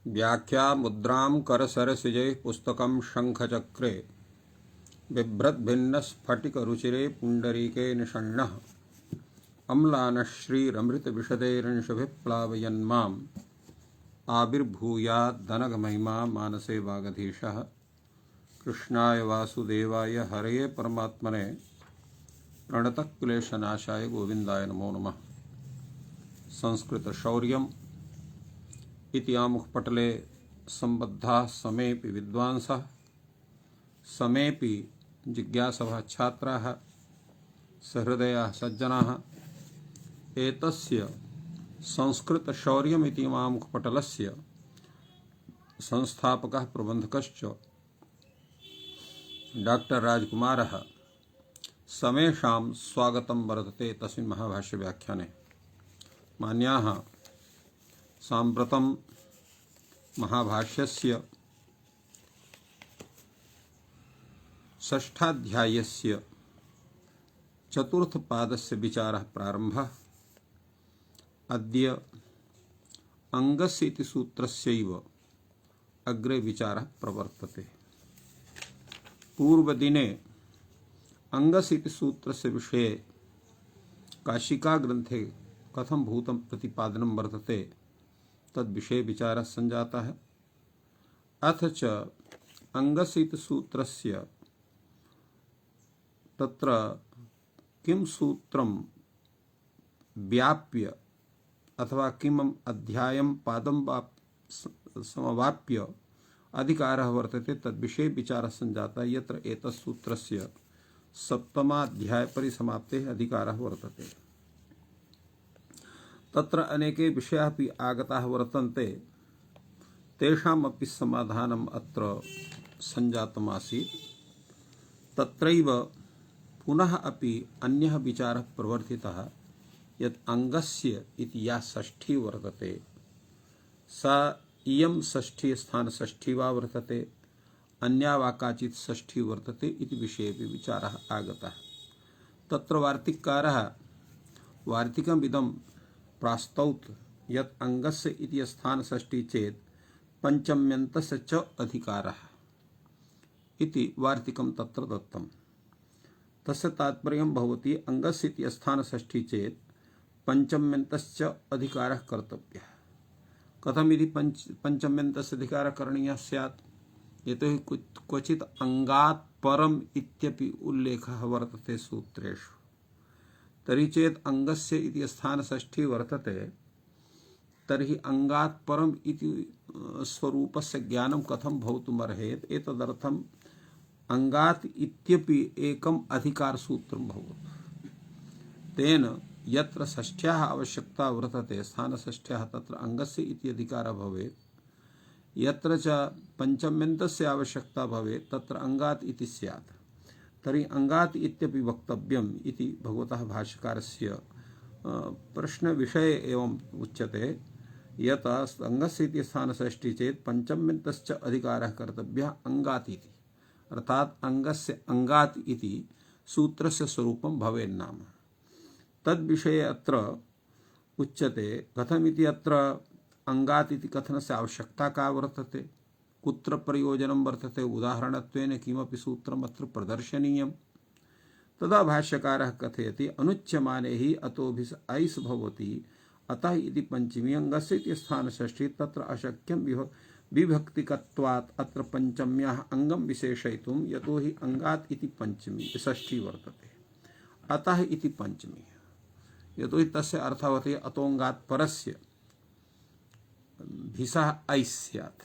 व्याख्या मुद्रां करसरसिजे पुस्तकं शङ्खचक्रे बिभ्रद्भिन्नस्फटिकरुचिरे पुण्डरीके निषण्णः अम्लानश्रीरमृतविशदैरंशभिः प्लावयन्माम् आविर्भूयाद्दनगमहिमा मानसे वागधीशः। कृष्णाय वासुदेवाय हरये परमात्मने प्रणतक्लेशनाशाय गोविन्दाय नमो नमः। संस्कृतशौर्यम् इति आमुखपटले सम्बद्धाः समेऽपि विद्वांसः समेऽपि जिज्ञासवः छात्राः सहृदयाः सज्जनाः एतस्य संस्कृतशौर्यम् इति आमुखपटलस्य संस्थापकः प्रबन्धकश्च डॉक्टर राजकुमारः समेषां स्वागतं वर्तते तस्मिन् महाभाष्यव्याख्याने। मान्याः, साम्प्रतं महाभाष्यस्य षष्ठाध्यायस्य चतुर्थपादस्य विचारः प्रारम्भः। अद्य अङ्गस्य इति सूत्रस्यैव अग्रे विचारः प्रवर्तते। पूर्वदिने अङ्गस्य इति सूत्रस्य विषये काशिका ग्रन्थे कथं भूतं प्रतिपादनं वर्तते तद्विषये विचारः सञ्जातः। अथ च अङ्गस्य इति सूत्रस्य तत्र किं सूत्रं व्याप्य अथवा किम् अध्यायं पादं समवाप्य अधिकारः वर्तते तद्विषये विचारः सञ्जातः। यत्र एतत् सूत्रस्य सप्तमाध्यायपरिसमाप्तेः अधिकारः वर्तते। तत्र अनेके विषयाः अपि आगताः वर्तन्ते। तेषामपि समाधानम् अत्र सञ्जातमासीत्। तत्रैव पुनः अपि अन्यः विचारः प्रवर्तितः यत् अङ्गस्य इति या षष्ठी वर्तते सा इयं षष्ठी स्थानषष्ठी वा वर्तते अन्या वा काचित् षष्ठी वर्तते इति विषयेपि विचारः आगतः। तत्र वार्तिककारः वार्तिकमिदं प्रास्तौत् यत् अङ्गस्य इति स्थानषष्ठी चेत् पञ्चम्यन्तस्य च अधिकारः इति वार्तिकं तत्र दत्तम्। तस्य तात्पर्यं भवति अङ्गस्य इति स्थानषष्ठी चेत् पञ्चम्यन्तस्य अधिकारः कर्तव्यः। कथमिति पञ्चम्यन्तस्य अधिकारः करणीयः स्यात्? यतोहि क्वचित् अङ्गात् परम् इत्यपि उल्लेखः वर्तते सूत्रेषु। तर्हि चेत् अङ्गस्य इति स्थानषष्ठी वर्तते तर्हि अङ्गात् परम् इति स्वरूपस्य ज्ञानं कथं भवितुमर्हेत्? एतदर्थम् अङ्गात् इत्यपि एकम् अधिकारसूत्रं भवति। तेन यत्र षष्ठ्याः आवश्यकता वर्तते स्थानषष्ठ्याः तत्र अङ्गस्य इति अधिकारः भवेत्। यत्र च पञ्चम्यन्तस्य आवश्यकता भवेत् तत्र अङ्गात् इति स्यात्। तर्हि अङ्गात् इत्यपि वक्तव्यम् इति भगवतः भाष्यकारस्य प्रश्नविषये एवम् उच्यते यत् अङ्गस्य इति स्थानषष्ठी चेत् पञ्चम्यन्तश्च अधिकारः कर्तव्यः अङ्गात् इति। अर्थात् अङ्गस्य अङ्गात् इति सूत्रस्य स्वरूपं भवेन्नाम। तद्विषये अत्र उच्यते कथमिति। अत्र अङ्गात् इति कथनस्य आवश्यकता का वर्तते, कुत्र प्रयोजनं वर्तते, उदाहरणत्वेन किमपि सूत्रम् अत्र प्रदर्शनीयं। तदा भाष्यकारः कथयति अनुच्यमाने हि अतोभिः ऐस् भवति अतः इति पंचमी अङ्गस्य इति स्थानषष्ठी तत्र अशक्यं विभक्तिकत्वात् अत्र पंचम्याः अङ्गं विशेषयितुं यतोहि अङ्गात् इति पंचमी षष्ठी वर्तते अतः इति पंचमी। यतोहि तस्य अर्थः भवति अतोऽङ्गात् परस्य भिसः ऐस् स्यात्।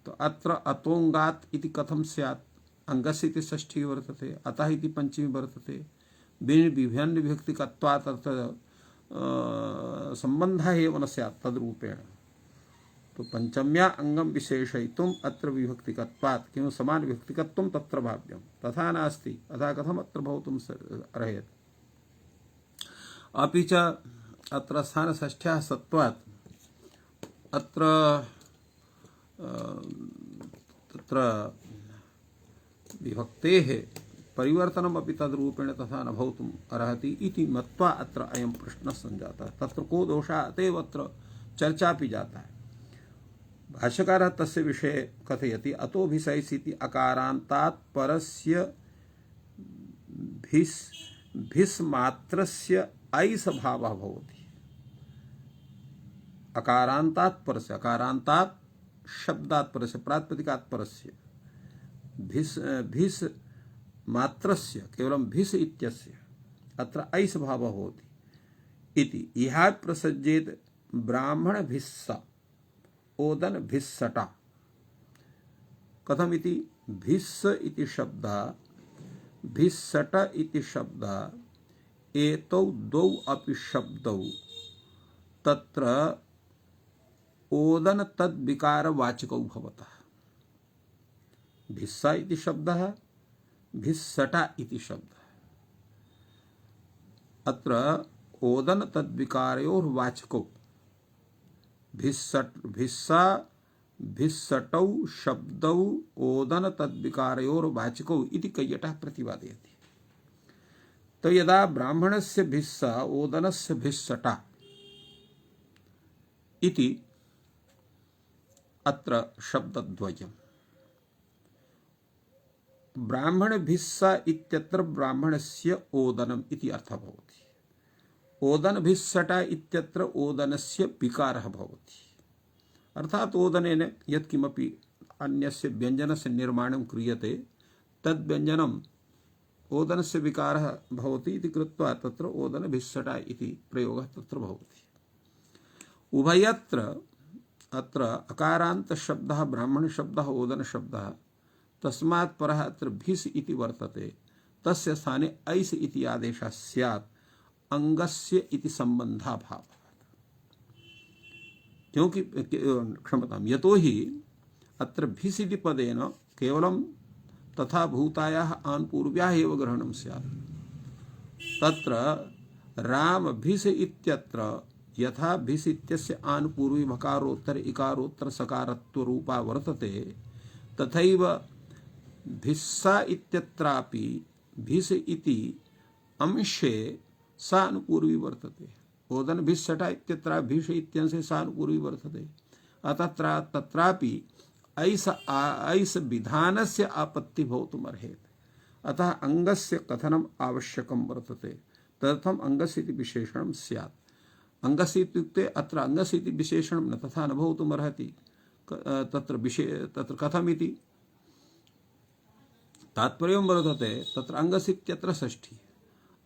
तो अत्र अतोऽङ्गात् इति कथं स्यात्? अङ्गस्य इति षष्ठी वर्तते अतः इति पंचमी वर्तते। विभिन्न विभक्तिकत्वात् अर्थ सम्बन्धः एव न स्यात् तद्रूपेण। तो पंचम्या अङ्गं विशेषयितुम् अत्र विभक्तिकत्वात् किं समान विभक्तिकत्वं तत्र भाव्यं तथा नास्ति। अतः कथम् अत्र भवितुम् अर्हेत्? अपि च अत्र स्थानषष्ठ्याः सत्त्वात् अत्र तत्र विभक्तेः परिवर्तनमपि तद्रूपेण तथा न भवितुम् अर्हति इति मत्वा अत्र अयं प्रश्नः सञ्जातः। तत्र को दोषः अतएव अत्र चर्चा भी जाता है। भाष्यकारः तस्य विषये कथयति अतो भिसैसिति अकारान्तात् परस्य भिस् मात्रस्य ऐस भावः भवति। अकारान्तात् परस्य, अकारान्तात् शब्दात् परस्य, प्रातिपदिकात् परस्य, भिस् मात्रस्य केवलं भिस् इत्यस्य अत्र ऐस भावः भवति इति। इहा प्रसज्येत ब्राह्मण भिस्सा ओदन भिस्सटा। कथमिति भिस्स इति शब्दः भिस्सट इति शब्दः एतौ द्वौ अपि शब्दौ तत्र ओदन तद्विकारवाचकौ भवतः। भिस्सा इति शब्दः भिस्सटा इति शब्दः अत्र ओदन तद्विकारयोर्वाचकौ। भिस्सा भिस्सटौ शब्दौ ओदन तद्विकारयोर्वाचकौ इति कैयटः प्रतिपादयति। तो यदा ब्राह्मणस्य भिस्सा ओदनस्य भिस्सटा इति अत्र शब्दद्वयम्। ब्राह्मण भिस्सा इत्यत्र ब्राह्मणस्य ओदनम् इति अर्थः भवति। ओदन भिस्सटा इत्यत्र ओदनस्य विकारः भवति। अर्थात् ओदनेन यत्किमपि अन्यस्य व्यञ्जनस्य निर्माणं क्रियते तद् व्यञ्जनम् ओदनस्य विकारः भवति इति कृत्वा तत्र ओदन भिस्सटा इति प्रयोगः तत्र भवति। उभयत्र अत्र अकारान्त शब्दः ब्राह्मण शब्दः ओदन शब्दः तस्मात् परः अत्र भिस् इति वर्तते। तस्य स्थाने ऐस् इति आदेशः स्यात् अंगस्य इति संबंधाभावः। क्योंकि क्षमतां यतोहि अत्र भिस् इति पदेन केवलं तथा भूतायाः आन्पूर्व्याः एव ग्रहणं स्यात्। तत्र राम भिस् इत्यत्र यथा भिस् इत्यस्य आन्पूर्वी भकारोत्तर इकारोत्तर सकारत्व रूपा वर्तते तथैव भिस्सा इत्यत्रापि भिस् इति अंशे सानुपूर्वी वर्तते। ओदन भिस्सटा इत्यत्र भिष इत्यंशे सानुपूर्वी वर्तते। अतः तत्रापि ऐस विधानस्य आपत्ति भवितुमर्हेत्। अतः अंगस्य कथनम् आवश्यकं वर्तते। तदर्थम् अंगस्य इति विशेषणं स्यात्। अंगस्य इत्युक्ते अत्र अंगस्य इति विशेषणं न तथा न भवितुमर्हति। तत्र कथमिति तात्पर्यं वर्तते। तत्र अंगस्य इत्यत्र षष्ठी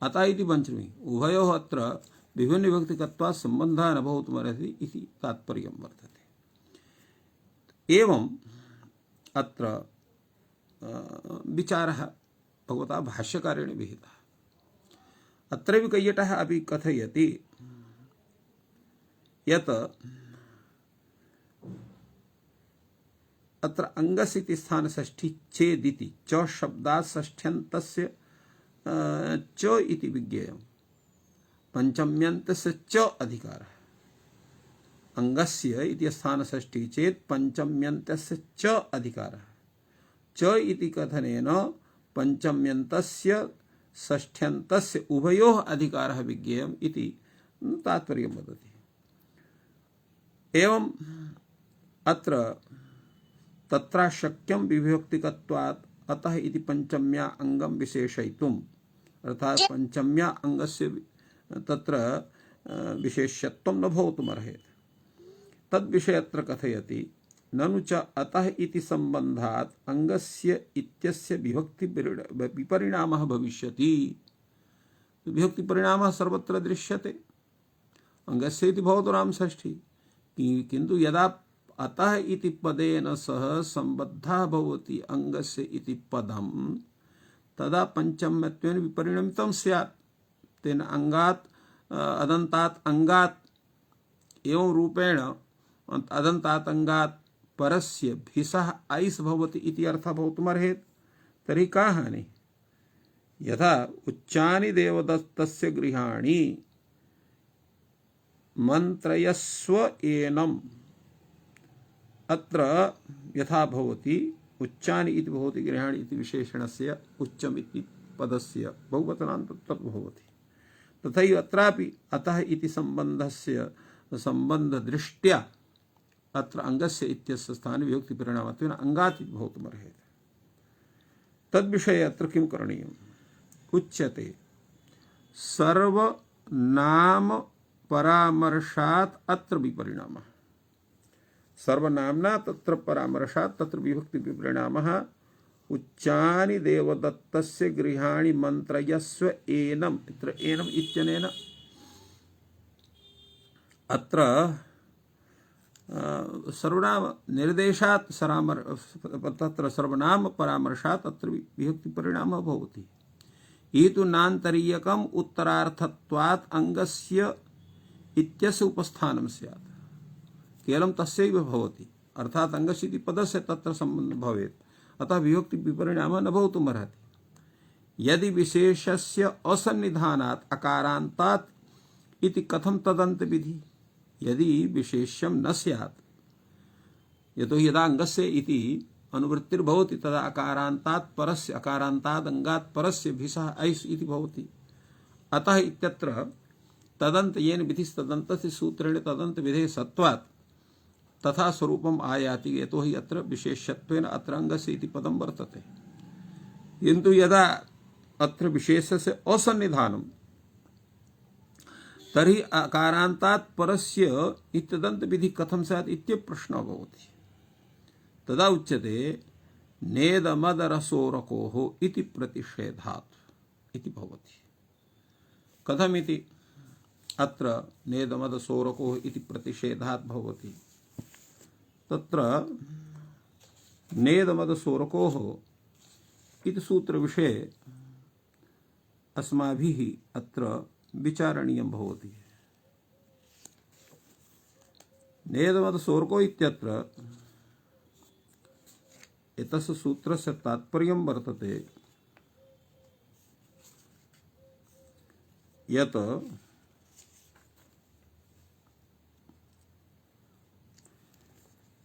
अतः इति पंचमी उभयोः अत्र विभिन्न विभक्तिकत्वात् सम्बन्धः न भवितुमर्हति इति तात्पर्यं वर्तते। एवम् अत्र विचारः भगवता भाष्यकारेण विहितः। अत्रैव कैयटः अपि कथयति यत् अत्र अंगस्य इति स्थानषष्ठी चेदिति च शब्दात् षष्ठ्यन्तस्य च इति विज्ञेयम्। पंचम्यन्तस्य च अधिकारः। अंगस्य इति स्थानषष्ठी चेत् पंचम्यन्तस्य च अधिकारः। च इति कथनेन पंचम्यन्तस्य षष्ठ्यन्तस्य उभयोः अधिकारः विज्ञेयम् इति तात्पर्यं वदति। एवम् अत्र तत्र शक्यं विभक्तिकत्वात् अतः इति पंचम्या अंगं विशेषयितुम् अर्थात् पंचम्या अंगस्य तत्र विशेष्यत्वं न भवितुमर्हेत्। तद्विषये अत्र कथयति ननु च अतः इति संबंधात् अंगस्य इत्यस्य विभक्ति विपरिणामः भविष्यति। विभक्ति परिणामः सर्वत्र दृश्यते। अंगस्य इति भवतु नाम षष्ठी किन्तु यदा अतः इति पदेन सह संबद्धः भवति अंगस्य इति पदं तदा पंचम्यत्वेन विपरिणमितं स्यात्। तेन अंगात् अदन्तात् अंगात् एवं रूपेण अदन्तात् अंगात् परस्य भिसः ऐस् भवति इति अर्थः भवितुमर्हेत्। तर्हि का हानि? यथा उच्चानि देवदत्तस्य गृहाणि मंत्रयस्व एनम् अत्र यथा भवति उच्चानि इति भवति गृहाणि इति विशेषणस्य उच्चम् इति पदस्य बहुवचनान्त तत् भवति। तथैव अत्रापि अतः इति संबंधस्य संबंधदृष्ट्या अत्र अंगस्य इत्यस्य स्थाने विभक्ति परिणामत्वेन अंगात् इति भवितुमर्हति। तद्विषये अत्र किं करणीयम्? उच्यते सर्वनाम परामर्शात् अत्र विपरिणामः। सर्वनाम्ना तत्र परामर्शात् तत्र विभक्ति विपरिणामः। उच्चानि देवदत्तस्य गृहाणि मन्त्रयस्व एनम्। इत्र एनम् इत्यनेन अत्र सर्वनाम निर्देशात् तत्र सर्वनाम परामर्शात् तत्र विभक्ति परिणामः भवति। इतु नान्तरीयकम् उत्तरार्थत्वात् अंगस्य इत्यस्य उपस्थानं स्यात्। केवलं तस्यैव भवति, अर्थात् अंगस्य इति पदस्य तत्र सम्बन्धः भवेत्, अतः विभक्ति विपरिणामः न भवितुमर्हति। यदि विशेषस्य असन्निधानात् अकारान्तात् इति कथं तदन्त विधि? यदि विशेष्यं न स्यात्, यतोहि यदा अंगस्य इति अनुवृत्तिर्भवति तदा अकारान्तात् परस्य, अकारान्तात् अंगात् परस्य भिसः ऐस् इति भवति। अतः इत्यत्र तदन्त येन विधिस्तदन्तस्य सूत्रेण तदन्त विधेः सत्वात् तथा स्वरूपम् आयाति, यतोहि अत्र विशेष्यत्वेन अत्र अंगस्य इति पदं वर्तते। किन्तु यदा अत्र विशेषस्य असन्निधानं तर्हि अकारान्तात् परस्य इत्यदन्त विधि कथं स्यात् इत्येव प्रश्नः भवति। तदा उच्यते नेदमदरसोरकोः इति प्रतिषेधात् इति भवति। कथमिति? अत्र नेदमदसोरकोः इति प्रतिषेधात् भवति। तत्र नेदमदसोरकोः इति सूत्रविषये अस्माभिः अत्र विचारणीयं भवति। नेदमदसोरको इत्यत्र एतस्य सूत्रस्य तात्पर्यं वर्तते यत्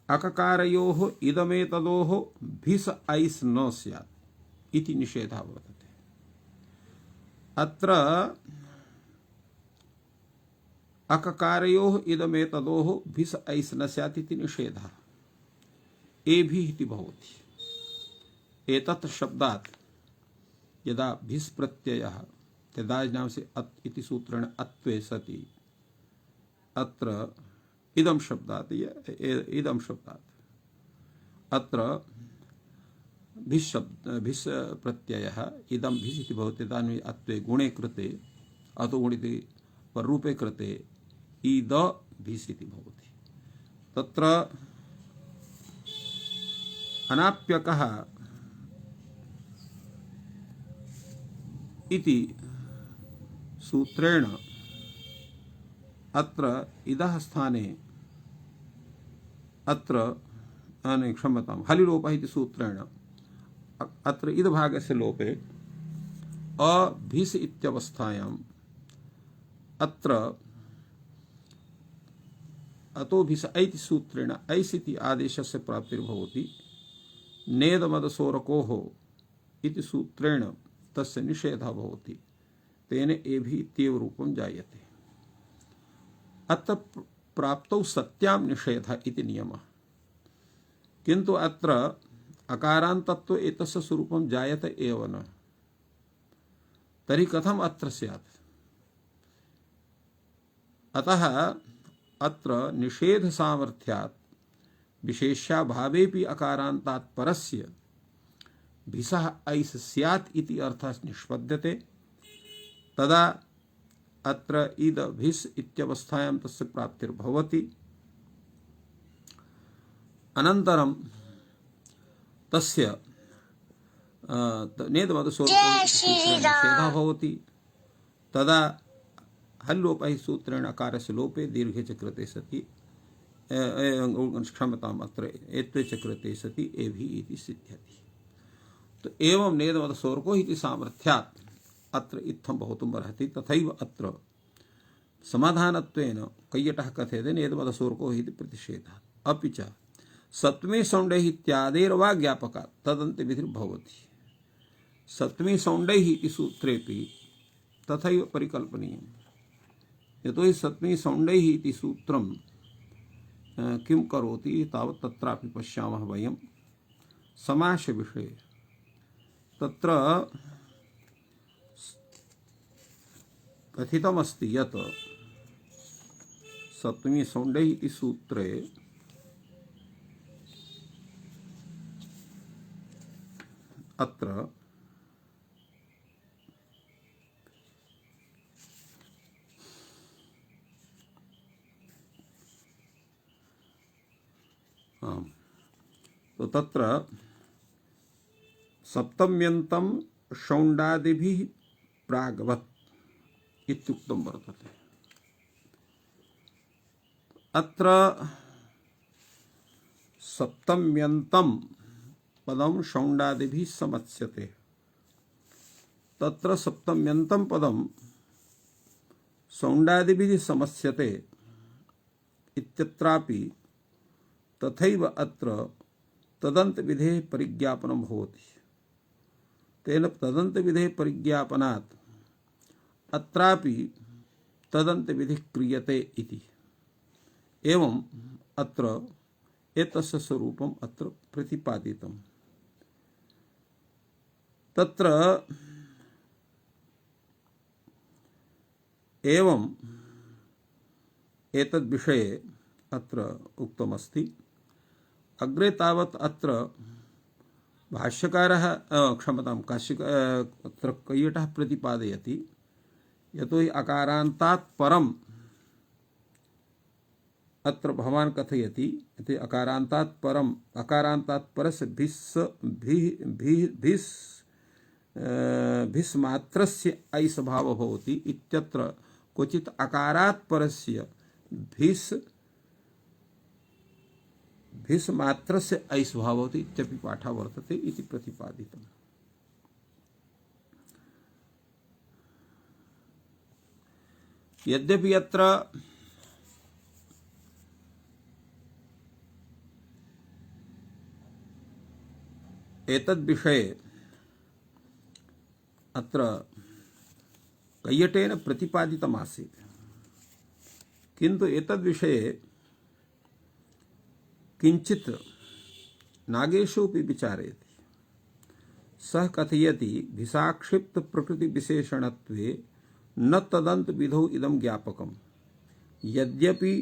अककारयोः इदमेतदोः भिस ऐस् न स्यात् इति निषेधः वर्तते। अत्र अककारयोः इदमेतदोः भिस ऐस् न स्यात् इति निषेधः एभिः इति भवति। एतत् शब्दात् यदा भिस् प्रत्ययः तदाज्ञांसि अत् इति सूत्रेण अत्वे सति अत्र इदं शब्दात् अत्र भिस् प्रत्ययः इदं भिस् इति भवति। तदानीं अत्वे गुणे कृते अतो गुणिते पररूपे कृते इद भिस् इति भवति। तत्र अनाप्यकः इति सूत्रेण अत्र इदः स्थाने अत्र क्षम्यतां हलिलोपः इति सूत्रेण अत्र इदभागस्य लोपे अभिस् इत्यवस्थायाम् अत्र अतोभिस् ऐति सूत्रेण ऐस् इति आदेशस्य प्राप्तिर्भवति। नेदमदसोरकोः इति सूत्रेण तस्य निषेधः भवति। तेन एभिः इत्येव रूपं जायते। अत्र प्राप्तौ सत्यां निषेधः इति नियमः। किन्तु अत्र अकारान्तत्व एतस्य स्वरूपं जायते एव न। तर्हि कथम् अत्र स्यात्? अतः अत्र निषेध सामर्थ्यात् विशेष्याभावेपि अकारान्तात् परस्य भिसः ऐस् स्यात् इति अर्थः निष्पद्यते। तदा अत्र इद भिस् इत्यवस्थायां तस्य प्राप्तिर्भवति। अनन्तरं तस्य निषेधः भवति। तदा हल्लोपः सूत्रेण अकारस्य लोपे दीर्घे च कृते सति क्षम्यताम् अत्र एत्वे च कृते सति एभिः इति सिद्ध्यति। तो एवं नेदमदसोरको इति सामर्थ्यात् अत्र इत्थं भवितुमर्हति। तथैव अत्र समाधानत्वेन कैयटः कथयते नेदमदसोरको इति प्रतिषेधात्। अपि च सप्तमी सौण्डैः इत्यादेर्वा ज्ञापकात् तदन्तविधिर्भवति। सप्तमी सौण्डैः इति सूत्रेपि तथैव परिकल्पनीयम्। यतोहि सप्तमी सौण्डैः इति सूत्रं किं करोति तावत् तत्रापि पश्यामः वयं समास विषये तत्र कथितमस्ति यत् सप्तमी सौण्डैः इति सूत्रे अत्र तो तत्र सप्तम्यन्तं शौण्डादिभिः प्राग्वत् इत्युक्तं वर्तते। अत्र सप्तम्यन्तं पदं शौण्डादिभिः समत्स्यते। तत्र सप्तम्यन्तं पदं शौण्डादिभिः समस्यते इत्यत्रापि तथैव अत्र तदन्त विधेः परिज्ञापनं भवति। तेन तदन्त विधेः परिज्ञापनात् अत्रापि तदन्त विधिः क्रियते इति। एवं अत्र एतस्य स्वरूपम् अत्र प्रतिपादितम्। तत्र एवं एतद् विषये अत्र उक्तमस्ति। अग्रे तावत् अत्र भाष्यकारः क्षमतां अत्र कैयटः प्रतिपादयति यतोहि अकारान्तात् परम् अत्र भवान् कथयति इति अकारान्तात् परम् अकारान्तात् परस्य भिस् मात्रस्य ऐस् भावः भवति इत्यत्र क्वचित् अकारात् परस्य भिस् मात्रस्य ऐस् भावः भवति इत्यपि पाठः वर्तते इति प्रतिपादितम्। यद्यपि अत्र एतद्विषये अत्र कैयटेन प्रतिपादितमासीत्, किन्तु एतद्विषये किंचित् नागेशोऽपि विचारयति। सः कथयति भिसाक्षिप्त प्रकृति विशेषणत्वे न तदन्त विधौ इदं ज्ञापकम् यद्यपि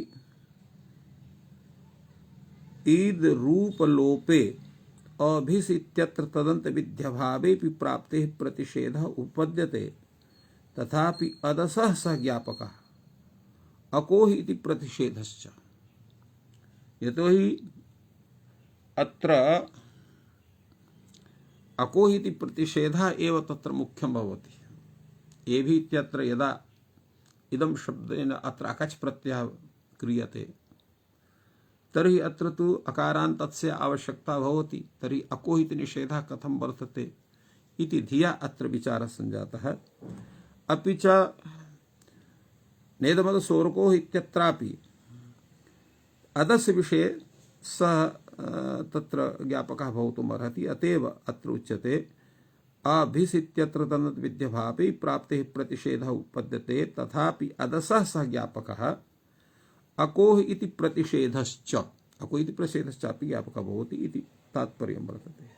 ईद रूपलोपे अभिस् इत्यत्र तदन्त विध्यभावेपि प्राप्तेः प्रतिषेधः उपपद्यते तथापि अदसः सः ज्ञापकः अकोहि इति प्रतिषेधश्च। यतोहि अत्र अकोहि इति प्रतिषेधः एव तत्र मुख्यं भवति। एभि इत्यत्र यदा इदं शब्देन अत्र अकच् प्रत्ययः क्रियते तर्हि अत्र तु अकारान्तस्य आवश्यकता भवति। तर्हि अकोहि इति निषेधः कथं वर्तते इति धिया अत्र विचारः सञ्जातः। अपि च नेदमदसोरकोः इत्यत्रापि अदस्य विषये सः तत्र ज्ञापकः भवितुम् अर्हति। अतएव अत्र उच्यते अभिस् इत्यत्र तदन्त विध्यभावे प्राप्तेः प्रतिषेधः उपपद्यते तथापि अदसः सः ज्ञापकः अकोह इति प्रतिषेधश्च अकोह इति प्रतिषेधश्चापि ज्ञापकः भवति इति तात्पर्यं वर्तते।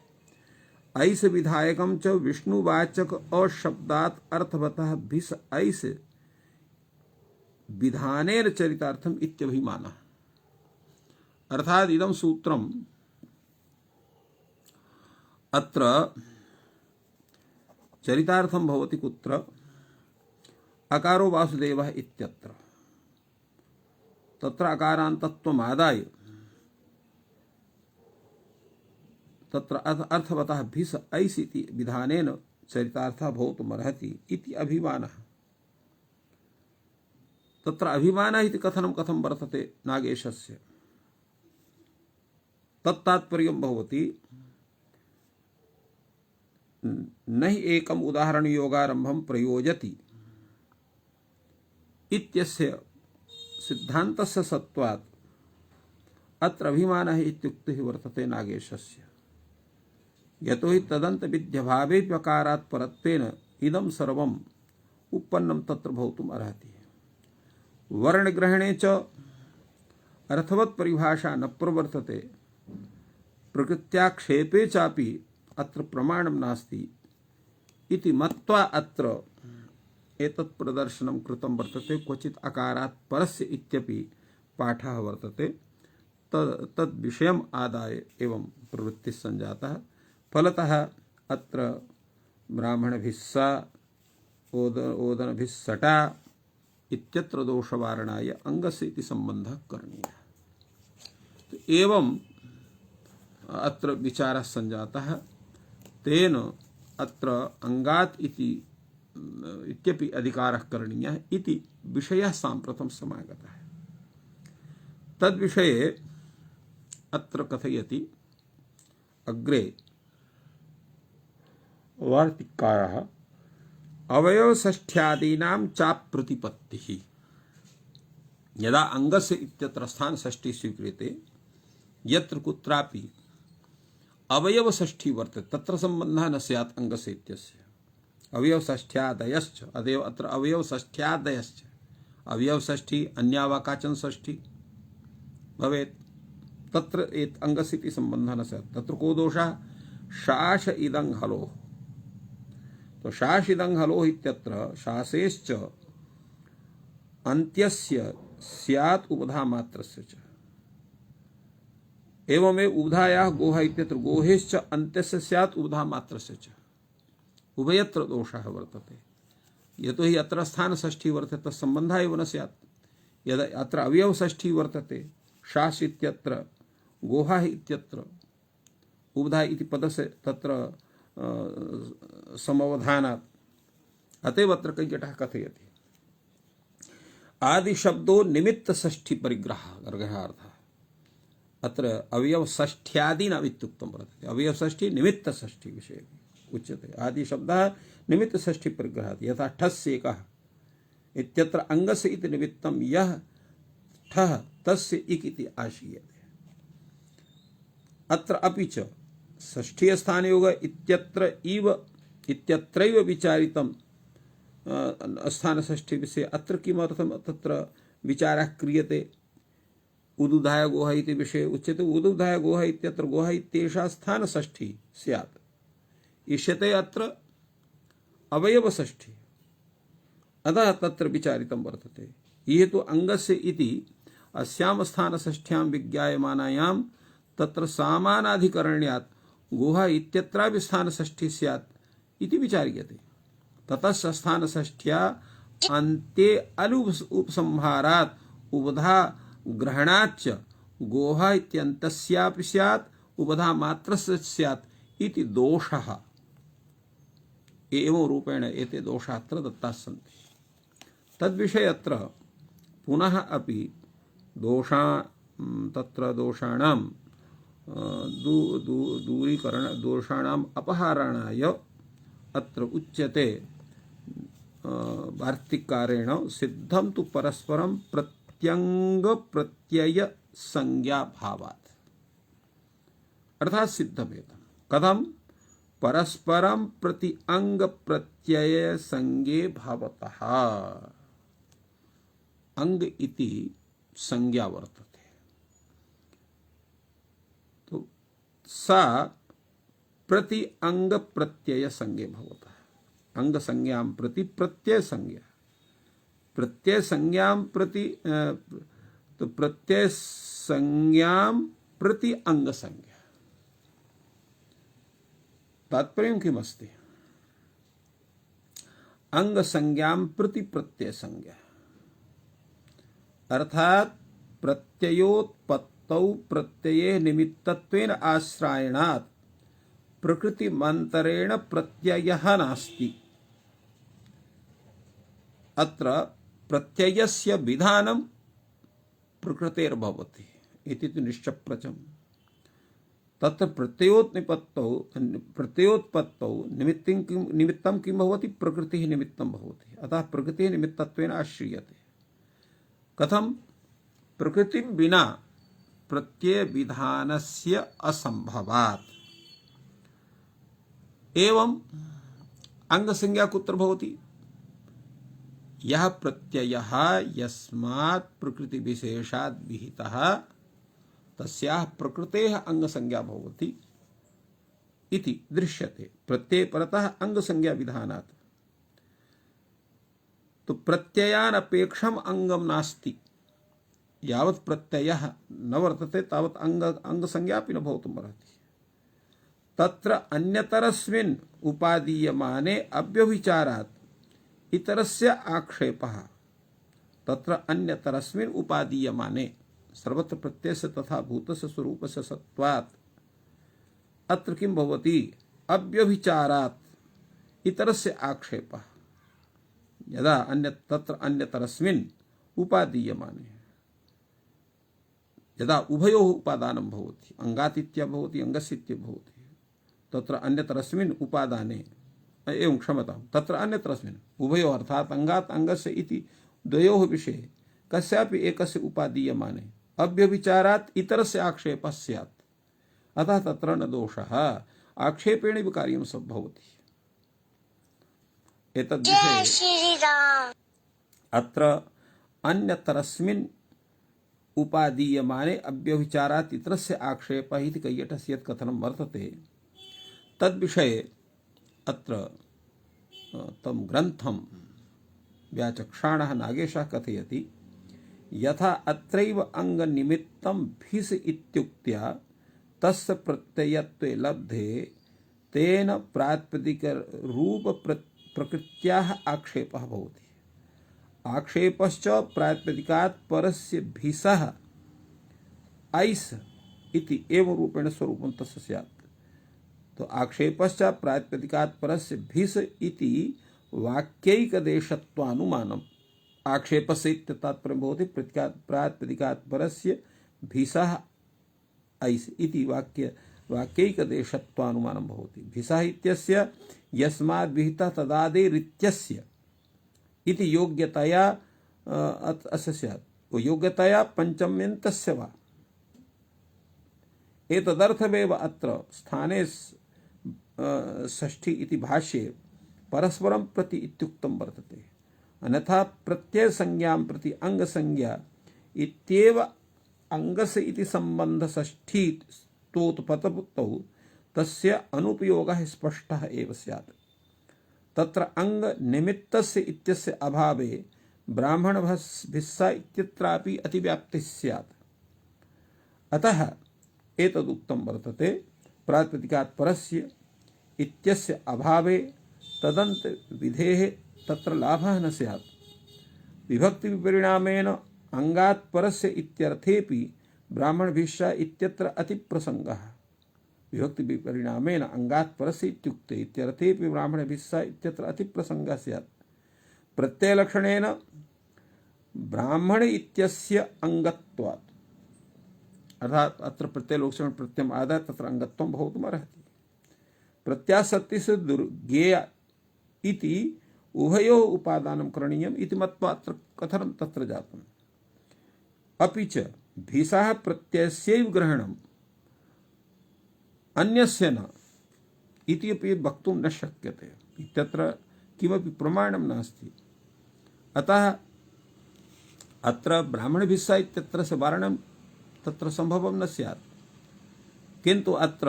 ऐस् विधायकं च विष्णुवाचक अशब्दात् अर्थवतः भिस् ऐस् विधानेन चरितार्थम् इत्यभिमानः। अर्थात इदं सूत्रम् अत्र चरितार्थं भवति कुत्र अकारो वासुदेवः इत्यत्र। तत्र अकारान्तत्वमादाय तत्र अर्थवतः भिस् ऐस् इति विधानेन चरितार्थः भवितुमर्हति इति अभिमानः। तत्र अभिमानः इति कथनं कथं वर्तते नागेशस्य तत्तात्पर्यं भवति न हि एकम् उदाहरण योगारंभं प्रयोजति इत्यस्य सिद्धान्तस्य सत्वात् अत्र अभिमानः इत्युक्तिः वर्तते नागेशस्य। यतोहि तदन्त विध्यभावे अकारात् परत्वेन इदं सर्वम् उत्पन्नं तत्र भवितुम् अर्हति। वर्णग्रहणे च अर्थवत् परिभाषा न प्रवर्तते प्रकृत्याक्षेपे चापि अत्र प्रमाणं नास्ति इति मत्वा अत्र एतत् प्रदर्शनं कृतं वर्तते। क्वचित् अकारात् परस्य इत्यपि पाठः वर्तते। तद् विषयम् आदाय एवं प्रवृत्तिः संजातः। फलतः अत्र ब्राह्मणभिः सा ओदनभिः सटा इत्यत्र दोषवारणाय अंगस्य इति संबंधः करणीयः। तो एवं अत्र विचारः संजातः। तेन अत्र अंगात् इत्यपि अधिकारः करणीयः इति विषयः साम्प्रतं समागतः। तद्विषये अत्र कथयति अग्रे वार्तिककारः अवयवषष्ठ्यादीनां चाप्रतिपत्तिः। यदा अंगस्य इत्यत्र स्थानषष्ठी स्वीक्रियते यत्र कुत्रापि अवयवषष्ठी वर्तते तत्र संबंधः न स्यात् अंगस्य इत्यस्य। अवयवषष्ठ्यादयश्च अदेव अत्र अवयवषष्ठ्यादयश्च अवयवषष्ठी अन्या वा काचन षष्ठी भवेत् तत्र अंगस्य इति संबंधः न स्यात्। तत्र को दोषः? शास इदं हलोः। तो शास इदं हलोः इत्यत्र शासेश्च अन्त्यस्य स्यात् उपधा मात्रस्य च। एवमेव उभधायाः गोः इत्यत्र गोहेश्च अन्त्यस्य स्यात् उपधा मात्रस्य च। उभयत्र दोषः वर्तते। यतो हि अत्र स्थानषष्ठी वर्तते तत्सम्बन्धः एव न स्यात्। यदा अत्र अवयवषष्ठी वर्तते शास इत्यत्र गोहा इत्यत्र उभधा इति पदस्य तत्र समवधानात् अतएव अत्र कैकेटः कथयति आदिशब्दो निमित्तषष्ठी परिग्रहार्थः। अत्र अवयवषष्ठ्यादीनाम् इत्युक्तं वर्तते। अवयवषष्ठी निमित्तषष्ठी विषये उच्यते। आदिशब्दः निमित्तषष्ठी परिग्रहात् यथा ठस्य एकः इत्यत्र अंगस्य इति निमित्तं यः ठः तस्य इक् इति आशीयते। अत्र अपि च षष्ठी स्थाने योग इत्यत्रैव विचारितं स्थानषष्ठी विषये अत्र किमर्थं तत्र विचारः क्रियते? उदुधाय गोः इति विषये उच्यते। उदुधाय गोः इत्यत्र गोः इत्येषा स्थानषष्ठी स्यात्। इष्यते अत्र अवयवषष्ठी अतः तत्र विचारितं वर्तते। ये तु अंगस्य इति अस्यां स्थानषष्ठ्यां विज्ञायमानायां तत्र सामानाधिकरण्यात् गोः इत्यत्रापि स्थानषष्ठी स्यात् इति विचार्यते। ततः स्थानषष्ठ्या अन्ते अलु उपसंहारात् उभधा ग्रहणाच्च गोः इत्यन्तस्यापि स्यात् उभधा मात्रस्य स्यात् इति दोषः। एवं रूपेण एते दोषाः अत्र दत्ताः सन्ति। तद्विषये अत्र पुनः अपि तत्र दोषाणां दोषाणाम् अपहाराणाय अत्र उच्यते वार्तिककारेण सिद्धं तु परस्परं प्रत्यंग प्रत्यय संज्ञा भावात्। अर्थात् सिद्धभेदं कथं? परस्परं प्रति अंग प्रत्यय संज्ञे भावतः। अंग इति संज्ञा वर्तते तो सा प्रति अंग प्रत्यय संज्ञे भवतः। अंग संज्ञां प्रति प्रत्यय संज्ञा, प्रत्यय संज्ञां प्रति तो प्रत्यय संज्ञां प्रति अंग संज्ञा। तात्पर्यं किमस्ति? अंग संज्ञां प्रति प्रत्यय संज्ञा अर्थात प्रत्ययोत्पत्तौ प्रत्यये निमित्तत्वेन आश्रयणात् प्रकृतिमन्तरेण प्रत्ययः नास्ति। अत्र प्रत्ययस्य विधानं प्रकृतेर्भवति इति तु निश्चप्रचम्। तत्र प्रत्ययोत्पत्तौ निमित्तं किं भवति? प्रकृतिः निमित्तं भवति। अतः प्रकृतिः निमित्तत्वेन आश्रियते। कथं? प्रकृतिं विना प्रत्यय विधानस्य असंभवात्। एवं अंग संज्ञा कुत्र भवति? यह प्रत्ययः यस्मात् प्रकृति विशेषात् विहितः तस्याः प्रकृतेः अंग संज्ञा भवति इति दृश्यते। प्रत्यय परतः अंग संज्ञा विधानात्। तो प्रत्ययान अपेक्षम अंगम नास्ति। यावत् प्रत्ययः न वर्तते तावत् अंग संज्ञा अपि न भवितुम् अर्हति। तत्र अन्यतरस्मिन् उपादीयमाने अव्यभिचारात् इतरस्य आक्षेपः। तत्र अन्यतरस्मिन् उपादीयमाने सर्वत्र प्रत्ययस्य तथा भूतस्य स्वरूपस्य सत्त्वात् अत्र किं भवति? अव्यभिचारात् इतरस्य आक्षेपः। यदा तत्र अन्यतरस्मिन् उपादीयमाने यदा उभयोः उपादानं भवति, अंगातित्य भवति अंगस्यित्य भवति, तत्र अन्यतरस्मिन् उपादाने एवं क्षमतां तत्र अन्यतरस्मिन् उभयोः अर्थात् अंगात् अंगस्य इति द्वयोः विषये कस्यापि एकस्य उपादीयमाने अव्यभिचारात् इतरस्य आक्षेपः स्यात्। अतः तत्र न दोषः, आक्षेपेणैव कार्यं सम्भवति। एतद्विषये अत्र अन्यतरस्मिन् उपादीयमाने अव्यभिचारात् इतरस्य आक्षेपः इति कैयटस्य यत् कथनं वर्तते तद्विषये अत्र तं ग्रन्थं व्याचक्षाणः नागेशः कथयति। यथा अत्रैव अंगनिमित्तं भिस् इत्युक्त्या तस्य प्रत्ययत्वे लब्धे तेन प्रातिपदिक रूप प्रकृत्याः आक्षेपः भवति। आक्षेपश्च प्रातिपदिकात् परस्य भिसः ऐस् इति एवं रूपेण स्वरूपं तस्य स्यात्। तो आक्षेपश्च प्रातिपदिकात् परस्य भिस् इति वाक्यैकदेशत्वानुमानम्। आक्षेपस्य इति तात्पर्यं भवति प्रातिपदिकात् परस्य भिसः ऐस् इति वाक्यैकदेशत्वानुमानं भवति। भिसः इत्यस्य यस्माद् विहितः तदादेरित्यस्य इति योग्यतया अस्य स्यात्। वो योग्यतया पंचम्यन्तस्य वा। एतदर्थमेव अत्र स्थाने षष्ठी इति भाष्ये परस्परं प्रति इत्युक्तं वर्तते। अन्यथा प्रत्यय संज्ञां प्रति अंग संज्ञा इत्येव अंगस्य इति संबंध षष्ठी स्तोत्पत्तौ तस्य अनुपयोगः स्पष्टः एव स्यात्। तत्र अंग निमित्तस्य इत्यस्य अभावे ब्राह्मण भिस्सा इत्यत्रापि अतिव्याप्तिः स्यात्। अतः एतदुक्तं वर्तते प्रातिपदिकात् परस्य इत्यस्य अभावे तदन्त विधेः तत्र लाभः न स्यात्। विभक्ति विपरिणामेन अंगात् परस्य इत्यर्थेपि ब्राह्मण भिस्सा इत्यत्र अतिप्रसंगः। विभक्ति विपरिणामेन अंगात् परस्य इत्युक्ते इत्यर्थेपि ब्राह्मण भिस्सा इत्यत्र अतिप्रसंगः स्यात्। प्रत्ययलक्षणेन ब्राह्मण इत्यस्य अंगत्वात्। अर्थात अत्र प्रत्ययलोक्षण प्रत्ययम् आदाय तत्र अंगत्वं भवितुम् अर्हति। प्रत्यासत्तिस्य दुर्गेय इति उभयोः उपादानं करणीयम् इति मत्वा अत्र कथनं तत्र जातम्। अपि च भिसः प्रत्ययस्यैव ग्रहणम् अन्यस्य न इति अपि वक्तुं न शक्यते। इत्यत्र किमपि प्रमाणं नास्ति। अतः अत्र ब्राह्मणभिस्सा इत्यत्र से वारणं तत्र संभवं न स्यात्। किन्तु अत्र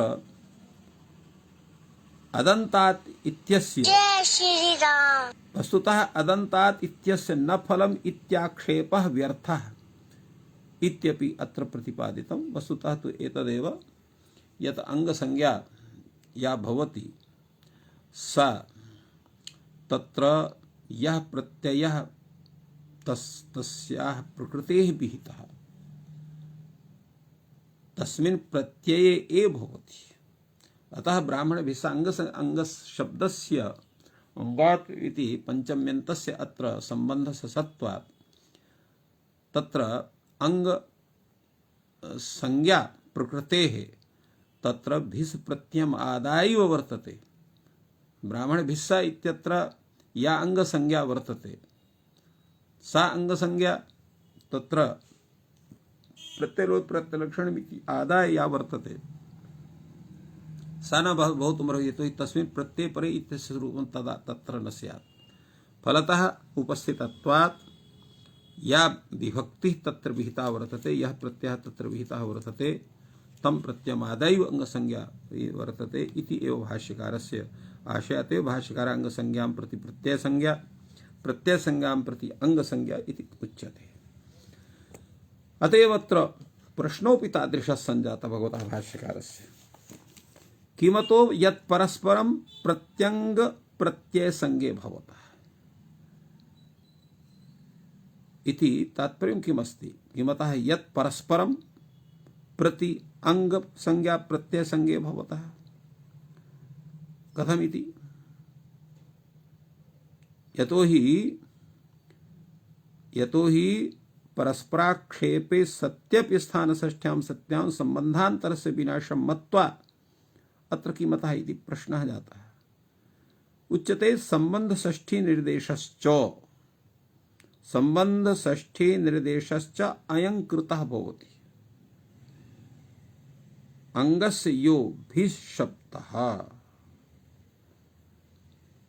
अदन्तात् इत्यस्य वस्तुतः अदन्तात् इत्यस्य न फलम् इत्याक्षेपः व्यर्थः इत्यपि अत्र प्रतिपादितं। वस्तुतः तु एतदेव यत् अंगसंज्ञा या भवति सा तत्र यः प्रत्ययः तस्याः प्रकृतेः विहितः तस्मिन् प्रत्यये एव भवति। अतः ब्राह्मण भिस्सा अंग शब्दस्य अंगात् इति पंचम्यन्तस्य अत्र संबन्धस्य सत्त्वात् तत्र अंग संज्ञा प्रकृतेः तत्र भिस् प्रत्ययम् आदायैव वर्तते। ब्राह्मण भिस्सा इत्यत्र या अंग संज्ञा वर्तते सा अंग संज्ञा तत्र प्रत्ययलोप प्रत्ययलक्षणम् इति आदाय या वर्तते सा न भवितुम् अर्हति। यतोहि तस्मिन् प्रत्यये परे इत्यस्य रूपं तदा तत्र न स्यात्। फलतः उपस्थितत्वात् या विभक्ति तत्र विहिता वर्तते, यह प्रत्यय तत्र विहिता वर्तते, तम प्रत्ययमादैव अंगसंज्ञा वर्तते इति एव भाष्यकारस्य आशय। अतएव भाष्यकार अंगसंज्ञां प्रति प्रत्ययसंज्ञा, प्रत्ययसंज्ञां प्रति अंगसंज्ञा इति उच्यते। अतएव अत्र प्रश्नोऽपि तादृशः सञ्जातः भगवतः भाष्यकारस्य। किमतो यत् परस्परं प्रत्यंग प्रत्ययसंज्ञे भवतः इति तात्पर्यं किमस्ति? किमतः यत् परस्परं प्रति अंग संज्ञा प्रत्यय संज्ञे भवतः, कथमिति? यतोहि परस्पराक्षेपे सत्यपि स्थानषष्ठ्यां सत्यां संबंधान्तरस्य विनाशं मत्वा अत्र किमतः इति प्रश्नः जातः। उच्यते संबंधषष्ठी निर्देशश्च, संबंधषष्ठी निर्देशश्च अयं कृतः भवति अंगस्य यो भिशब्दः।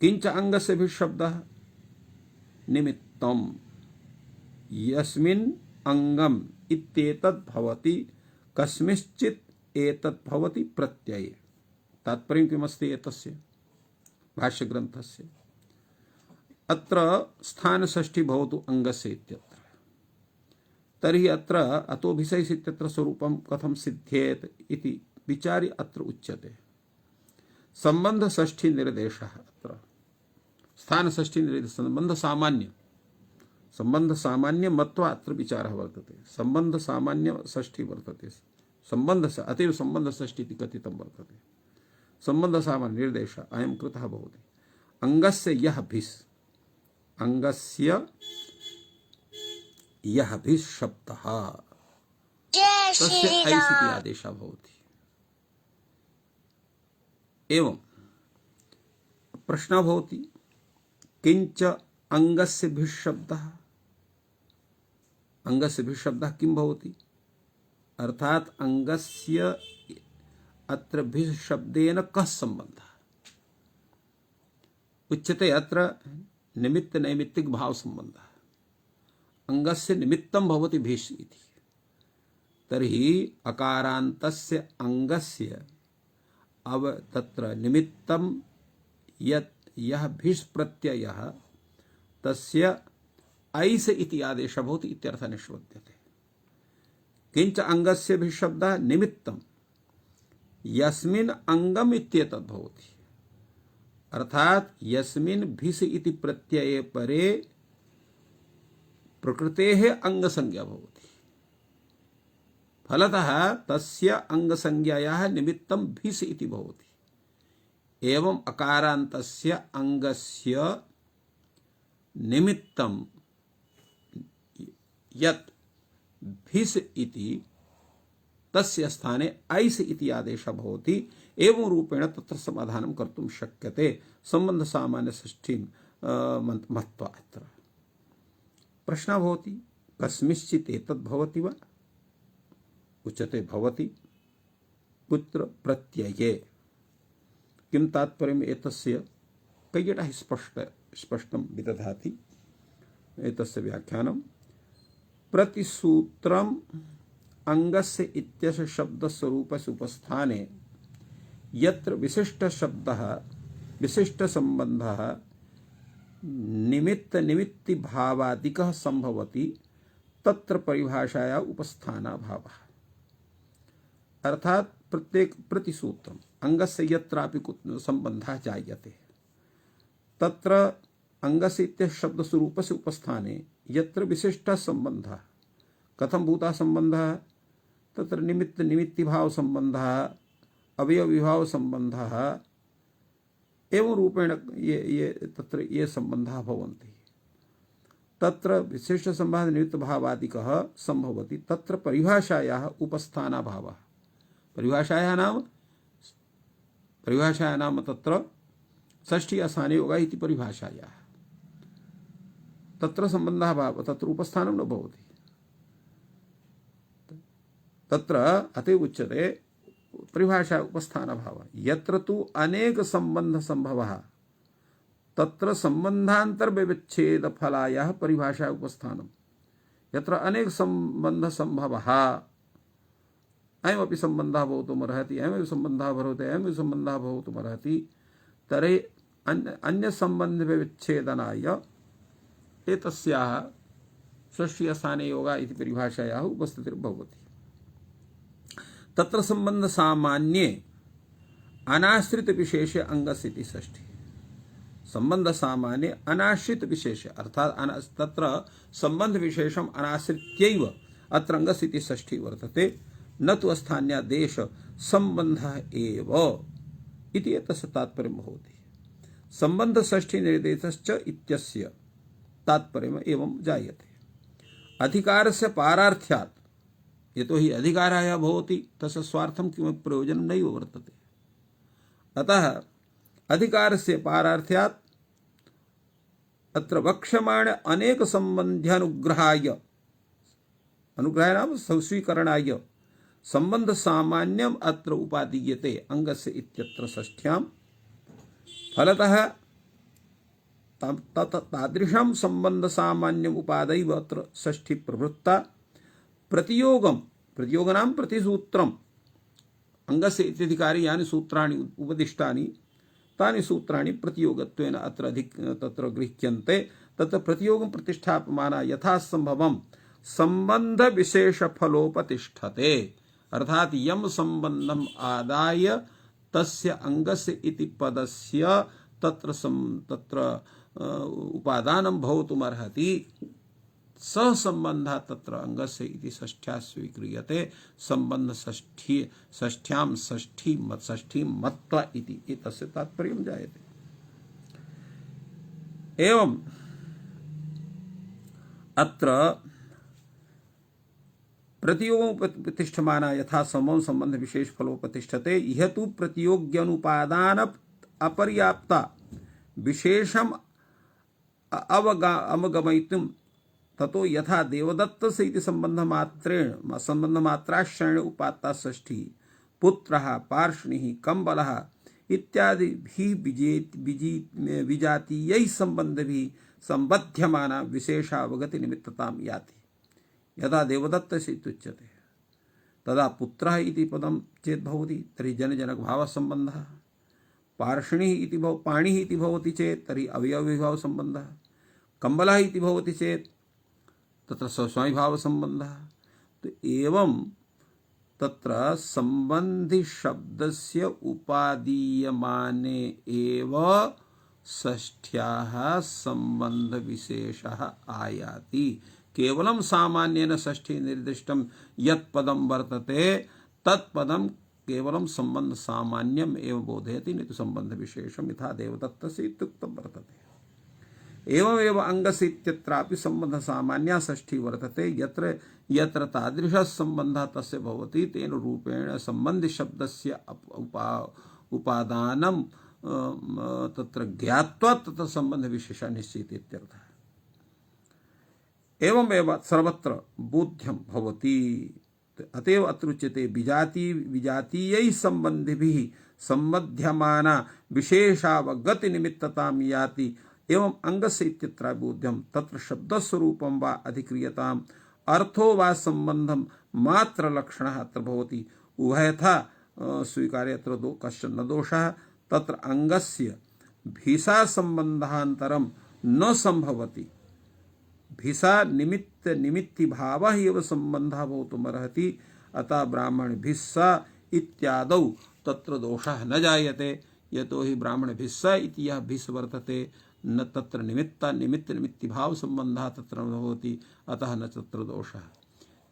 किंच अंगस्य भिशब्दः? निमित्तम् यस्मिन् अंगम इत्येतद् भवति, कस्मिंश्चित् एतद् भवति प्रत्यये। तात्पर्यं किमस्ति एतस्य भाष्यग्रन्थस्य? अत्र स्थानषष्ठी भवतु अंगस्य इत्यत्र, तर्हि अत्र अतोभिषयस् इत्यत्र स्वरूपं कथं सिद्ध्येत इति विचार्य अत्र उच्यते। संबंधषष्ठी निर्देशः, अत्र स्थानषष्ठी निर्देश संबंध सामान्य मत्वा अत्र विचारः वर्तते। संबंध सामान्य षष्ठी वर्तते, संबंध अतएव संबंध षष्ठी इति कथितं वर्तते। संबंध सामान्य निर्देश अयं कृतः भवति अंगस्य यः भिस्, अंगस्य यः भिस् शब्दः तस्य ऐस् इति आदेशः भवति। एवं प्रश्नः भवति किंच अंगस्य भिस् शब्दः, अंगस्य भिस् शब्दः किं भवति? अर्थात अंगस्य अत्र भिस् शब्देन कः संबंधः? उच्यते अत्र निमित्त नैमित्तिक भाव संबंधः। अंगस्य निमित्तं भवति भिस् इति, तर्हि अकारान्तस्य अंगस्य अव तत्र निमित्तं यत् यः भिस् प्रत्ययः तस्य ऐस् इति आदेशः भवति इत्यर्थः निष्पद्यते। किंच अंगस्य भिस् शब्दः निमित्तं यस्मिन् अंगम इत्येतद् भवति, अर्थात यस्मिन् भिस् इति प्रत्यये परे प्रकृतेः अंगसंज्ञा भवति, फलतः तस्य अंगसंज्ञायाः निमित्तं भिस् इति भवति। एवं अकारान्तस्य अंगस्य निमित्तं यत् भिस् इति तस्य स्थाने ऐस् इति आदेशः भवति। एवं रूपेण तत्र समाधानं कर्तुं शक्यते संबंध सामान्य षष्ठीं मत्वा। अत्र प्रश्नः भवति कस्मिंश्चित् एतद् भवति वा? उच्यते भवति कुत्र प्रत्यये। किं तात्पर्यम् एतस्य? कैयटः स्पष्टं विदधाति एतस्य व्याख्यानं। प्रतिसूत्रम् अंगस्य इत्यस्य शब्दस्वरूपस्य उपस्थाने यत्र विशिष्ट शब्दः विशिष्ट संबंधः निमित्त निमित्ति भावादिकः संभवति तत्र परिभाषाया उपस्थानाभावः। अर्थात प्रत्येक प्रतिसूत्रम् अंगस्य यत्रापि संबंधः जायते तत्र अंगस्य इत्यस्य शब्दस्वरूपस्य उपस्थाने यत्र विशिष्टः संबंधः, कथं भूतः संबंधः? तत्र निमित्त निमित्ति भाव संबंधः, अवयव विभाव संबंधः, एवं रूपेण ये तत्र ये संबंधः भवन्ति। तत्र विशिष्ट संबंध निमित्त भावादिकः संभवति तत्र परिभाषायाः उपस्थानाभावः। परिभाषायाः नाम तत्र षष्ठी स्थाने योगः इति परिभाषायाः तत्र संबंधः भावः, तत्र उपस्थानं न भवति। तत्र अतएव उच्यते परिभाषा उपस्थान भाव। यत्र तु अनेक संबंध संभवः तत्र संबंधांतर व्यवच्छेद फलायाः परिभाषा उपस्थानम् यत्र अनेक संबंध संभवः अयमपि सम्बन्धः भवितुमर्हति अयमपि सम्बन्धः भवति अयमपि सम्बन्धः भवितुमर्हति तर्हि अन्य संबंध व्यवच्छेदनाय एतस्याः षष्ठी स्थाने योगा इति परिभाषायाः उपस्थितिर्भवति। तत्र संबंध सामान्ये अनाश्रित विशेषे अंगस्येति षष्ठी। संबंध सामान्य अनाश्रित विशेष अर्थात तत्र संबंध विशेषम अनाश्रित्यैव अत्र अंगस्येति षष्ठी वर्तते न तु स्थान्यादेश संबंधः एव इति एतस्य तात्पर्यं भवति। संबंध षष्ठी निर्देशश्च इत्यस्य तात्पर्यम् एवं जायते। अधिकारस्य पारार्थ्यात् यतो हि अधिकारः भवति तस्य स्वार्थं किमपि प्रयोजनं नैव वर्तते। अतः अधिकारस्य पारार्थ्यात् अत्र वक्ष्यमाण अनेक संबंध्यानुग्रहाय अनुग्रहाय नाम स्वीकरणाय संबंध सामान्यम अत्र उपादीयते अंगस्य इत्यत्र षष्ठ्यां। फलतः तादृशं संबंध सामान्यम उपादैव अत्र षष्ठी प्रवृत्ता। प्रतियोगनां प्रतिसूत्रम् अंगस्य इत्यधिकारी यानि सूत्राणि उपदिष्टानि तानि सूत्राणि प्रतियोगत्वेन अत्र तत्र गृह्यन्ते। तत्र प्रतियोगं प्रतिष्ठापमाना यथा संभवं संबंध विशेष फलोपतिष्ठते अर्थात यम संबंधम आदाय तस्य अंगस्य इति पदस्य तत्र उपादानं भवितुमर्हति सह संबंधः तत्र अंगस्य इति षष्ठ्या स्वीक्रियते। संबंध षष्ठ्यां षष्ठी मत्वा इति एतस्य तात्पर्यं जायते। एवं अत्र प्रतियोगोपतिष्ठमाना यथा समं संबंध विशेष फलोपतिष्ठते यह तु प्रतियोग्यनुपादान अपर्याप्ता विशेषम अवगमयितुं ततो यथा देवदत्त से इति संबंध मात्राश्रयेण उपात्ता षष्ठी पुत्रः पार्ष्णिः कंबलः इत्यादि भी विजातीयैः संबंधभिः संबध्यमाना विशेषावगति निमित्ततां याति। यदा देवदत्त से इत्युच्यते तदा पुत्रः इति पदं चेत् भवति तर्हि जनजनक भाव संबंधः। पार्ष्णिः इति पाणिः इति भवति चेत् तर्हि अवयवविभाव संबंधः। कंबलः इति भवति चेत् तत्र स्वस्वामी भाव संबंधः। तो एवं तत्र संबंधि शब्दस्य उपादीयमाने एव षष्ठ्याः संबंध विशेषः आयाति। केवलं सामान्येन षष्ठी निर्दिष्टं यत् पदं वर्तते तत्पदं केवलं संबंध सामान्यम एव बोधयति न तु संबंध विशेषम यथा देवदत्तस्य इत्युक्तं वर्तते। एवमेव अंगस्य इत्यत्रापि संबंध सामान्या षष्ठी वर्तते यत्र यत्र तादृशः संबंधः तस्य भवति तेन रूपेण संबंधि शब्दस्य उपादानं तत्र ज्ञात्वा तत्र संबंध विशेषः निश्चित इत्यर्थः। एवमेव सर्वत्र बोध्यं भवति। अतएव अत्र उच्यते विजातीयैः संबंधिभिः संबध्यमाना विशेषावगति निमित्ततां याति। एवं अंगस्य इत्यत्र बोध्यं तत्र शब्दस्वरूपं वा अधिक्रियताम् अर्थो वा संबंधं मात्र लक्षणः अत्र भवति। उभयथा स्वीकार्य अत्र कश्चन न दोषः। तत्र अंगस्य भिसा संबंधान्तरं न संभवति। भिसा निमित्ति भावः एव संबंधः भवितुमर्हति। अतः ब्राह्मण भिस्सा इत्यादौ तत्र दोषः न जायते। यतो हि ब्राह्मण भिस्सा इति यः भिस् वर्तते न तत्र निमित्ति भाव संबंधः तत्र न भवति। अतः न तत्र दोषः।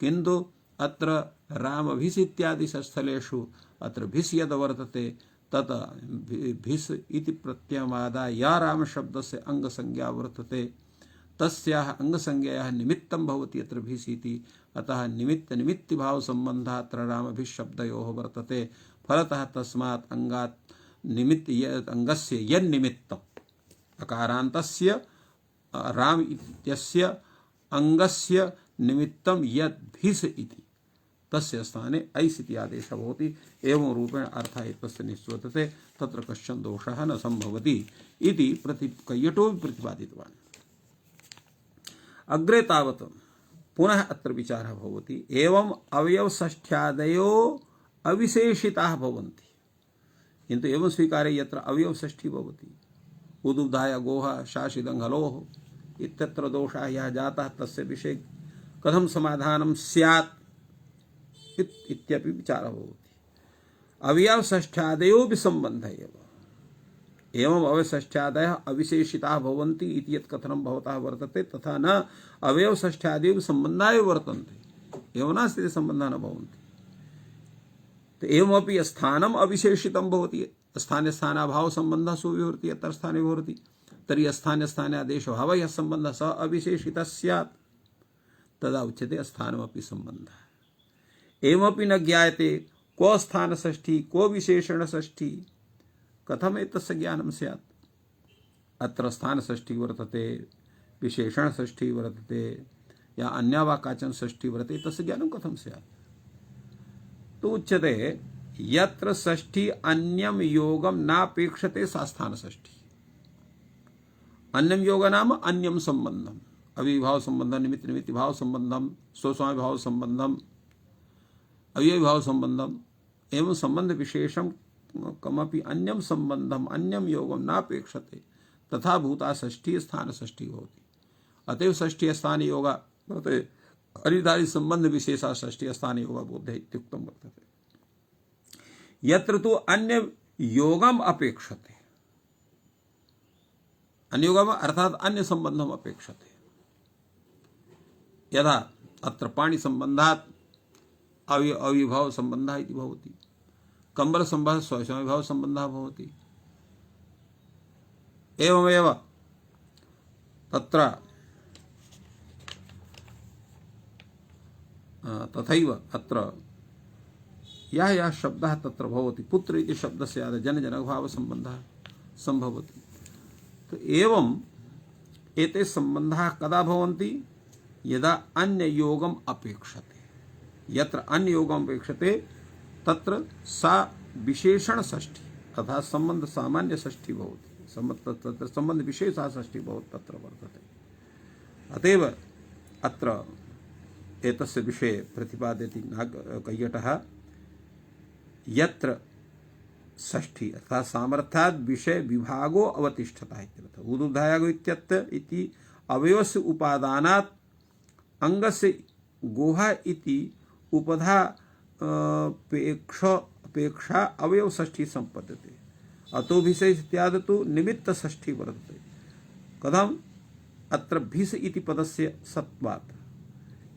किन्तु अत्र रामभिस् इत्यादि स्थलेषु अत्र भिस् यद् वर्तते तत् भिस् इति प्रत्ययमादाय या राम शब्दस्य अंगसंज्ञा वर्तते तस्याः अंगसंज्ञायाः निमित्तं भवति अत्र भिस् इति। अतः निमित्ति भाव संबंधः अत्र रामभिस् शब्दयोः वर्तते। फलतः तस्मात् अंगात् अंगस्य यन्निमित्तम् अकारान्तस्य राम इत्यस्य अंगस्य निमित्तं यद् भिस् इति तस्य स्थाने ऐस् इति आदेशः भवति। एवं रूपेण अर्थः एतस्य निश्चोतते। तत्र कश्चन दोषः न संभवति इति कैयटो प्रतिपादितवान्। अग्रे तावत् पुनः अत्र विचारः भवति, एवं अवयवषष्ठ्यादयो अविशेषिताः भवन्ति, किन्तु एवं स्वीकार्य यत्र अवयवषष्ठी भवति, उदुब्धाय गोः शासिदङ्घलोः इत्यत्र दोषः यः जातः तस्य विषये कथं समाधानं स्यात् इत्यपि विचारः भवति। अवयवषष्ठ्यादयो विसम्बन्धः एवं अवयवषष्ठ्यादयः अविशेषिताः भवन्ति इति यत् कथनं भवतः वर्तते तथा न अवयवषष्ठ्यादयो सम्बन्धाः वर्तन्ते, एवं नास्ति सम्बन्धाः न भवन्ति। तो एवमपि स्थानम् अविशेषितं भवति, स्थाने-स्थानाभाव सम्बन्धः सुविवृति यत्र स्थाने भवति, तर्हि स्थाने-स्थाने आदेशभावः यः सम्बन्धः सः अविशेषितः स्यात्, तदा उच्यते स्थानमपि सम्बन्धः। एवमपि न ज्ञायते को स्थानषष्ठी को विशेषणषष्ठी, कथम एतस्य ज्ञानं स्यात्। अत्र स्थानषष्ठी वर्तते, विशेषणषष्ठी वर्तते, या अन्या वा काचन षष्ठी वर्तते, तस्य ज्ञानं कथं स्यात्। तो उच्यते यत्र षष्ठी अन्यम योगम नापेक्षते सा स्थानषष्ठी। अन्यम योग नाम अन्यम संबंधम, अविभाव संबंधम, निमित्त निमित्त भाव संबंधम, स्वस्वामी भाव संबंधम, अव्यय भाव संबंधम एवं संबंध विशेषम कमपि अन्यम संबंधम अन्यम योगम नापेक्षते तथा भूता षष्ठी स्थान षष्ठी होती। अतएव षष्ठी स्थान योग वर्तते, हरिधारी संबंध विशेषा षष्ठी स्थान योग बोध इत्युक्तम वर्तते। यत्र तु अन्य योगम अपेक्षते, अन्य योगम अर्थात अन्य संबंधम अपेक्षते। यथा अत्र पाणि संबंधात् अविभाव संबंधः इति भवति, कंबल संबंध स्वस्वामिभाव संबंधः भवति। एवमेव तत्र तथैव अत्र यः यः शब्दः तत्र भवति, पुत्र इति शब्दस्य आदौ जन-जनकभाव संबंधः संभवति। तो एवं एते संबंधाः कदा भवन्ति, यदा अन्य योगम अपेक्षते। यत्र अन्य योगम अपेक्षते तत्र सा विशेषण षष्ठी अर्थात संबंध सामान्य षष्ठी भवति, तत्र संबंध विशेषा षष्ठी भवति तत्र वर्तते। अतएव अत्र एतस्य विषये प्रतिपादयति कैयटः, यत्र षष्ठी अर्थात सामर्थ्यात् विषय विभागो अवतिष्ठता इत्यर्थः। उदुब्धायागो इत्यत्र इति अवयवस्य उपादानात् अंगस्य गोहा इति उपधा अपेक्षा अवयव षष्ठी संपद्यते। अतो भिषय इत्यादि तो निमित्त षष्ठी वर्तते। कथम अत्र भिष इति पदस्य सत्वात्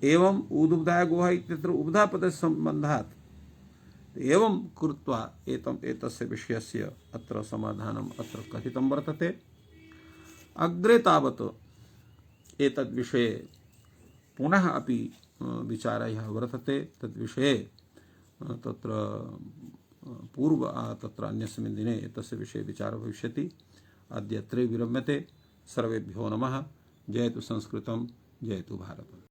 एवं उदुब्धाय गोहा इत्यत्र उब्धा पदस्य संबन्धात् एवं कृत्वा एतस्य विषयस्य अत्र समाधानम् अत्र कथितं वर्तते। अग्रे तावत् एतद् विषये पुनः अपि विचारः वर्तते। तद्विषये तत्र पूर्व तत्र अन्यस्मिन् दिने एतस्य विषये विचारः भविष्यति। अद्य अत्रै विरम्यते। सर्वेभ्यो नमः। जयतु संस्कृतं, जयतु भारतम्।